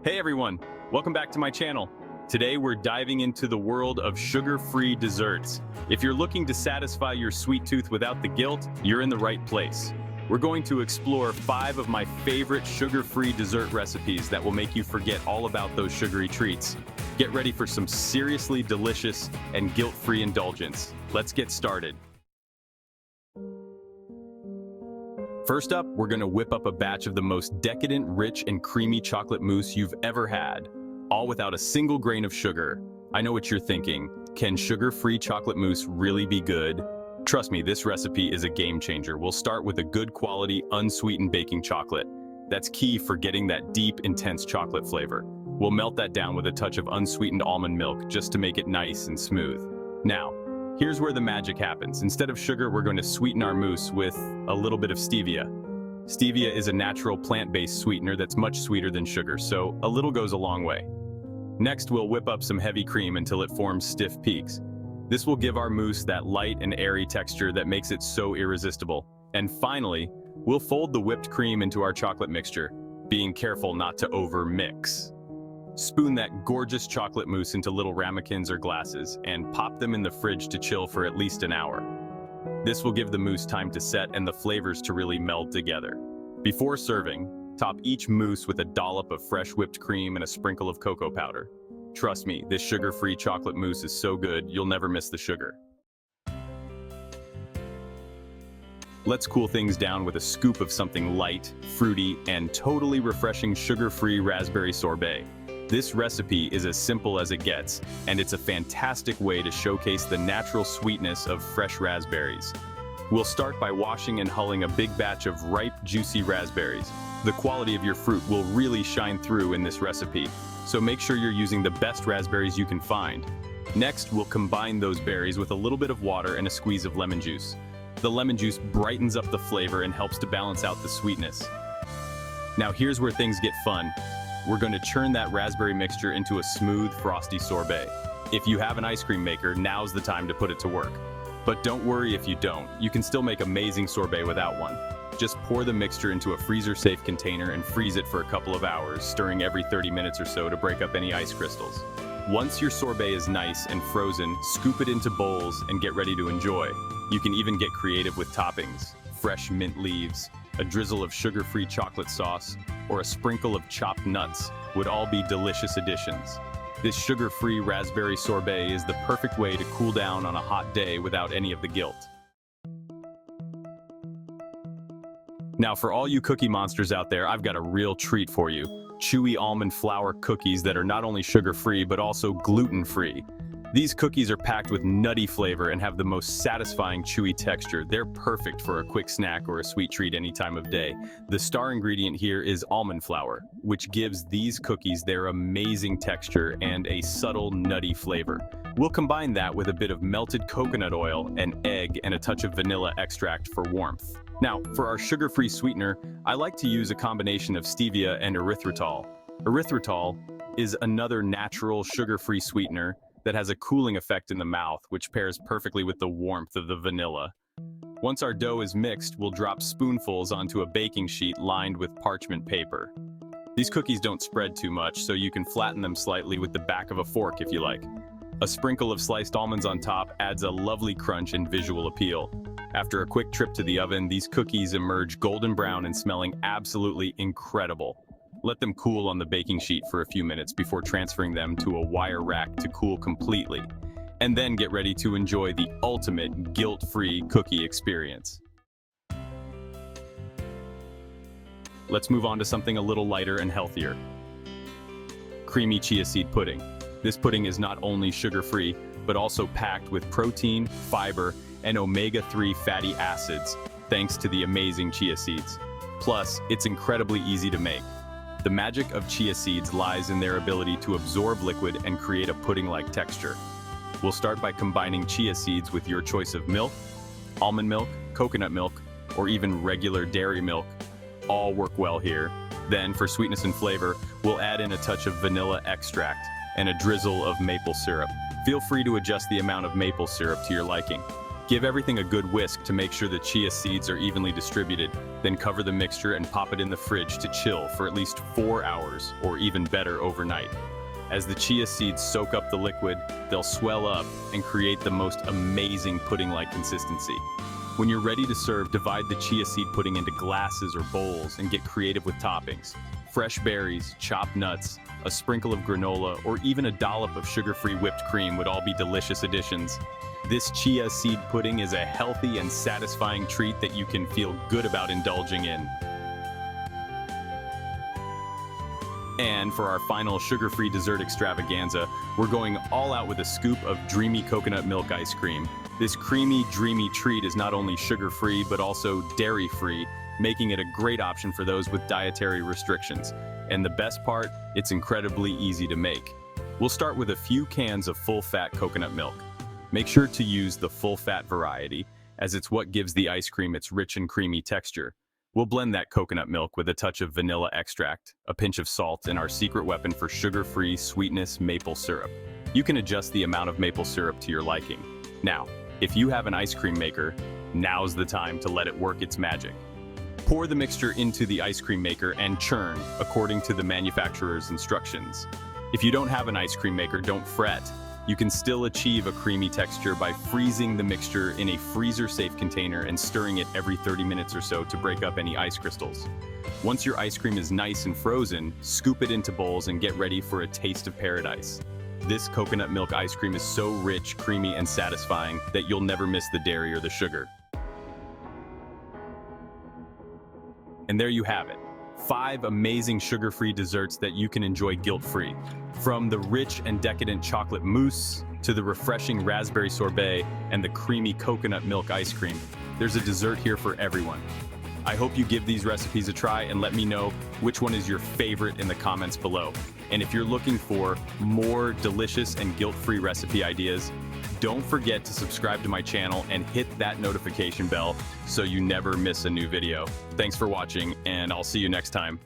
Hey everyone, welcome back to my channel. Today we're diving into the world of sugar-free desserts. If you're looking to satisfy your sweet tooth without the guilt, you're in the right place. We're going to explore 5 of my favorite sugar-free dessert recipes that will make you forget all about those sugary treats. Get ready for some seriously delicious and guilt-free indulgence. Let's get started. First up, we're gonna whip up a batch of the most decadent, rich, and creamy chocolate mousse you've ever had, all without a single grain of sugar. I know what you're thinking. Can sugar-free chocolate mousse really be good? Trust me, this recipe is a game changer. We'll start with a good quality, unsweetened baking chocolate. That's key for getting that deep, intense chocolate flavor. We'll melt that down with a touch of unsweetened almond milk just to make it nice and smooth. Now, here's where the magic happens. Instead of sugar, we're going to sweeten our mousse with a little bit of stevia. Stevia is a natural plant-based sweetener that's much sweeter than sugar, so a little goes a long way. Next, we'll whip up some heavy cream until it forms stiff peaks. This will give our mousse that light and airy texture that makes it so irresistible. And finally, we'll fold the whipped cream into our chocolate mixture, being careful not to over-mix. Spoon that gorgeous chocolate mousse into little ramekins or glasses and pop them in the fridge to chill for at least an hour. This will give the mousse time to set and the flavors to really meld together. Before serving, top each mousse with a dollop of fresh whipped cream and a sprinkle of cocoa powder. Trust me, this sugar-free chocolate mousse is so good, you'll never miss the sugar. Let's cool things down with a scoop of something light, fruity, and totally refreshing sugar-free raspberry sorbet. This recipe is as simple as it gets, and it's a fantastic way to showcase the natural sweetness of fresh raspberries. We'll start by washing and hulling a big batch of ripe, juicy raspberries. The quality of your fruit will really shine through in this recipe, so make sure you're using the best raspberries you can find. Next, we'll combine those berries with a little bit of water and a squeeze of lemon juice. The lemon juice brightens up the flavor and helps to balance out the sweetness. Now here's where things get fun. We're going to churn that raspberry mixture into a smooth, frosty sorbet. If you have an ice cream maker, now's the time to put it to work. But don't worry if you don't. You can still make amazing sorbet without one. Just pour the mixture into a freezer-safe container and freeze it for a couple of hours, stirring every 30 minutes or so to break up any ice crystals. Once your sorbet is nice and frozen, scoop it into bowls and get ready to enjoy. You can even get creative with toppings. Fresh mint leaves, a drizzle of sugar-free chocolate sauce, or a sprinkle of chopped nuts would all be delicious additions. This sugar-free raspberry sorbet is the perfect way to cool down on a hot day without any of the guilt. Now for all you cookie monsters out there, I've got a real treat for you. Chewy almond flour cookies that are not only sugar-free but also gluten-free. These cookies are packed with nutty flavor and have the most satisfying chewy texture. They're perfect for a quick snack or a sweet treat any time of day. The star ingredient here is almond flour, which gives these cookies their amazing texture and a subtle nutty flavor. We'll combine that with a bit of melted coconut oil, an egg, and a touch of vanilla extract for warmth. Now, for our sugar-free sweetener, I like to use a combination of stevia and erythritol. Erythritol is another natural sugar-free sweetener that has a cooling effect in the mouth, which pairs perfectly with the warmth of the vanilla. Once our dough is mixed, we'll drop spoonfuls onto a baking sheet lined with parchment paper. These cookies don't spread too much, so you can flatten them slightly with the back of a fork if you like. A sprinkle of sliced almonds on top adds a lovely crunch and visual appeal. After a quick trip to the oven, these cookies emerge golden brown and smelling absolutely incredible. Let them cool on the baking sheet for a few minutes before transferring them to a wire rack to cool completely. And then get ready to enjoy the ultimate guilt-free cookie experience. Let's move on to something a little lighter and healthier. Creamy chia seed pudding. This pudding is not only sugar-free, but also packed with protein, fiber, and omega-3 fatty acids, thanks to the amazing chia seeds. Plus, it's incredibly easy to make. The magic of chia seeds lies in their ability to absorb liquid and create a pudding-like texture. We'll start by combining chia seeds with your choice of milk, almond milk, coconut milk, or even regular dairy milk. All work well here. Then, for sweetness and flavor, we'll add in a touch of vanilla extract and a drizzle of maple syrup. Feel free to adjust the amount of maple syrup to your liking. Give everything a good whisk to make sure the chia seeds are evenly distributed, then cover the mixture and pop it in the fridge to chill for at least 4 hours, or even better, overnight. As the chia seeds soak up the liquid, they'll swell up and create the most amazing pudding-like consistency. When you're ready to serve, divide the chia seed pudding into glasses or bowls and get creative with toppings. Fresh berries, chopped nuts, a sprinkle of granola, or even a dollop of sugar-free whipped cream would all be delicious additions. This chia seed pudding is a healthy and satisfying treat that you can feel good about indulging in. And for our final sugar-free dessert extravaganza, we're going all out with a scoop of Dreamy coconut milk ice cream. This creamy, dreamy treat is not only sugar-free but also dairy-free, making it a great option for those with dietary restrictions. And the best part, it's incredibly easy to make. We'll start with a few cans of full-fat coconut milk. Make sure to use the full-fat variety, as it's what gives the ice cream its rich and creamy texture. We'll blend that coconut milk with a touch of vanilla extract, a pinch of salt, and our secret weapon for sugar-free sweetness, maple syrup. You can adjust the amount of maple syrup to your liking. Now, if you have an ice cream maker, now's the time to let it work its magic. Pour the mixture into the ice cream maker and churn according to the manufacturer's instructions. If you don't have an ice cream maker, don't fret. You can still achieve a creamy texture by freezing the mixture in a freezer-safe container and stirring it every 30 minutes or so to break up any ice crystals. Once your ice cream is nice and frozen, scoop it into bowls and get ready for a taste of paradise. This coconut milk ice cream is so rich, creamy, and satisfying that you'll never miss the dairy or the sugar. And there you have it. 5 amazing sugar-free desserts that you can enjoy guilt-free. From the rich and decadent chocolate mousse to the refreshing raspberry sorbet and the creamy coconut milk ice cream, there's a dessert here for everyone. I hope you give these recipes a try and let me know which one is your favorite in the comments below. And if you're looking for more delicious and guilt-free recipe ideas, don't forget to subscribe to my channel and hit that notification bell so you never miss a new video. Thanks for watching, and I'll see you next time.